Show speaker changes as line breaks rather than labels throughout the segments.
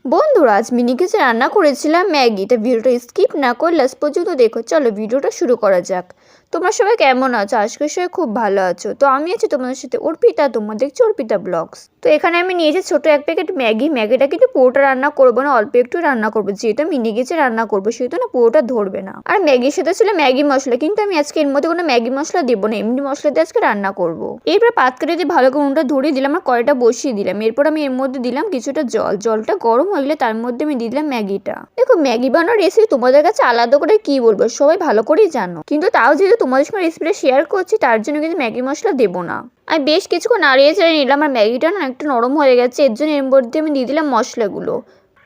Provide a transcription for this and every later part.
বন্ধুরা আজ মিনি কিচে রান্না করেছিলাম ম্যাগি। তা ভিডিওটা স্কিপ না করে লাস্ট পর্যন্ত দেখো। চলো ভিডিওটা শুরু করা যাক। তোমরা সবাই কেমন আছো? আজকে সবাই খুব ভালো আছো। তো আমি আছি তোমাদের সাথে অর্পিতা, তোমরা দেখছো অর্পিতা ব্লগস। তো এখানে আমি নিয়েছি ছোট এক প্যাকেট ম্যাগি। ম্যাগিটা কিন্তু পুরোটা রান্না করবো না, অল্প একটু রান্না করবো, যেহেতু মিনি কিচে রান্না করবো সেহেতু না পুরোটা ধরবে না। আর ম্যাগির সাথে ছিল ম্যাগি মশলা, কিন্তু আমি আজকে এর মধ্যে কোনো ম্যাগি মশলা দেবো না, এমনি মশলা দিয়ে আজকে রান্না করবো। এরপর পাতকেটে দিয়ে ভালো করে উনুনটা ধরিয়ে দিলাম আর কড়াইটা বসিয়ে দিলাম। এরপর আমি এর মধ্যে দিলাম কিছুটা জল। জলটা গরম হয়ে গেলে তার মধ্যে আমি দিয়ে দিলাম ম্যাগিটা। দেখো ম্যাগি বানানোর রেসিপি তোমাদের কাছে আলাদা করে কি বলবো, সবাই ভালো করেই জানো, কিন্তু তাও যেহেতু তোমাদের সঙ্গে রেসিপিটা শেয়ার করছি তার জন্য কিন্তু ম্যাগি মশলা দেবো না। আমি বেশ কিছুক্ষণ নাড়িয়ে চাড়িয়ে নিলাম আর ম্যাগিটা না একটু নরম হয়ে গেছে, এর জন্য এর মধ্যে আমি দিয়ে দিলাম মশলাগুলো।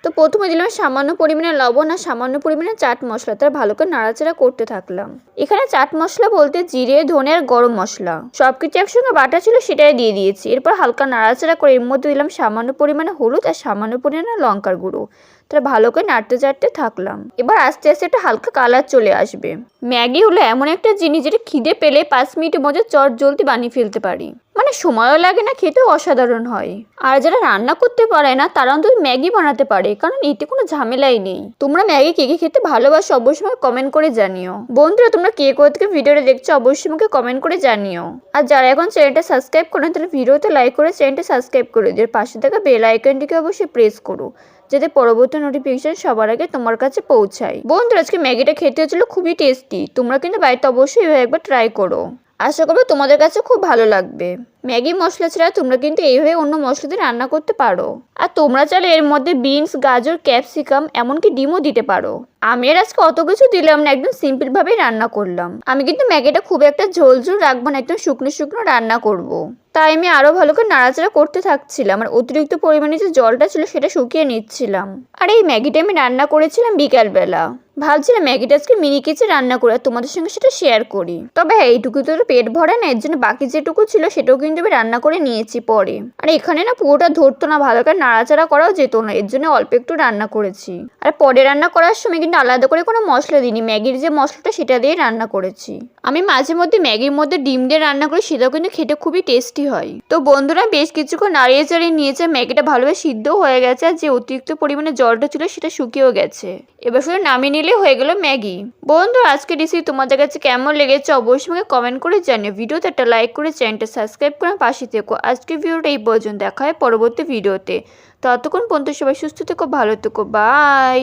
তো প্রথমে দিলাম সামান্য পরিমাণে লবণ আর সামান্য পরিমাণে চাট মশলা, তার ভালো করে নাড়াচাড়া করতে থাকলাম। এখানে চাট মশলা বলতে জিরে, ধনে আর গরম মশলা সবকিছু একসঙ্গে বাটা ছিল, সেটাই দিয়ে দিয়েছি। এরপর হালকা নাড়াচাড়া করে এর মধ্যে দিলাম সামান্য পরিমাণে হলুদ আর সামান্য পরিমাণে লঙ্কার গুঁড়ো। তারা ভালো করে নাড়তে চাড়তে থাকলাম। এবার আস্তে আস্তে একটা হালকা কালার চলে আসবে। ম্যাগি হলো এমন একটা জিনিস যেটা খিদে পেলে 5 মিনিটের মধ্যে চট জলদি বানিয়ে ফেলতে পারি, মানে সময়ও লাগে না, খেতেও অসাধারণ হয়। আর যারা রান্না করতে পারে না তারা অন্তত ম্যাগি বানাতে পারে, কারণ এতে কোনো ঝামেলাই নেই। তোমরা ম্যাগি কে কে খেতে ভালোবাসো অবশ্যই আমাকে কমেন্ট করে জানিও। বন্ধুরা তোমরা কে কোথা থেকে ভিডিওটা দেখছো অবশ্যই আমাকে কমেন্ট করে জানিও। আর যারা এখন চ্যানেলটা সাবস্ক্রাইব করেন তাহলে ভিডিওতে লাইক করে চ্যানেলটা সাবস্ক্রাইব করে দিও, পাশে থাকা বেল আইকনটিকে অবশ্যই প্রেস করো যাতে পরবর্তী নোটিফিকেশন সবার আগে তোমার কাছে পৌঁছায়। বন্ধুরা আজকে ম্যাগিটা খেতে হচ্ছিল খুবই টেস্টি, তোমরা কিন্তু বাড়িতে অবশ্যই এভাবে একবার ট্রাই করো। আশা করবো তোমাদের কাছে খুব ভালো লাগবে। ম্যাগি মশলা ছাড়া তোমরা কিন্তু এইভাবে অন্য মশলা দিয়ে রান্না করতে পারো। আর তোমরা চাইলে এর মধ্যে বিনস, গাজর, ক্যাপসিকাম এমনকি ডিমও দিতে পারো। আমি আর আজকে অত কিছু দিলাম না, একদম সিম্পল ভাবেই রান্না করলাম। আমি কিন্তু ম্যাগিটা খুব একটা ঝোল ঝোল রাখবো না, একদম শুকনো শুকনো রান্না করব। তাই আমি আরো ভালো করে নাড়াচাড়া করতে থাকছিলাম আর অতিরিক্ত পরিমাণে যে জলটা ছিল সেটা শুকিয়ে নিচ্ছিলাম। আর এই ম্যাগিটা আমি রান্না করেছিলাম বিকালবেলা। ভাবছিলাম ম্যাগিটা আজকে মিনি কিচে রান্না করে তোমাদের সঙ্গে সেটা শেয়ার করি। তবে এইটুকু তো পেট ভরে না, এর জন্য বাকি যেটুকু ছিল সেটাও কিন্তু আমি রান্না করে নিয়েছি পরে। আর এখানে না পুরোটা ধরতো না, ভালো করে নাড়াচাড়া করাও যেত না, এর জন্য অল্প একটু রান্না করেছি। আর পরে রান্না করার সময় কিন্তু আলাদা করে কোনো মশলা দিইনি, ম্যাগির যে মশলাটা সেটা দিয়ে রান্না করেছি। আমি মাঝে মধ্যে ম্যাগির মধ্যে ডিম দিয়ে রান্না করি, সেটাও কিন্তু খেতে খুবই টেস্টি হয়। তো বন্ধুরা বেশ কিছুক্ষণ নাড়িয়ে চাড়িয়ে নিয়েছে, ম্যাগিটা ভালোভাবে সিদ্ধও হয়ে গেছে আর যে অতিরিক্ত পরিমাণে জলটা ছিল সেটা শুকিয়েও গেছে। এবার শুধু নামিয়ে নিলে হয়ে গেল ম্যাগি। বন্ধুরা আজকে রেসিপি তোমাদের কাছে কেমন লেগেছে অবশ্যই আমাকে কমেন্ট করে জানিও। ভিডিওতে একটা লাইক করে চ্যানেলটা সাবস্ক্রাইব করে পাশে থেকো। আজকের ভিডিওটা এই পর্যন্ত, দেখা হয় পরবর্তী ভিডিওতে। ততক্ষণ পর্যন্ত সবাই সুস্থ থেকো, ভালো থেকো, বাই।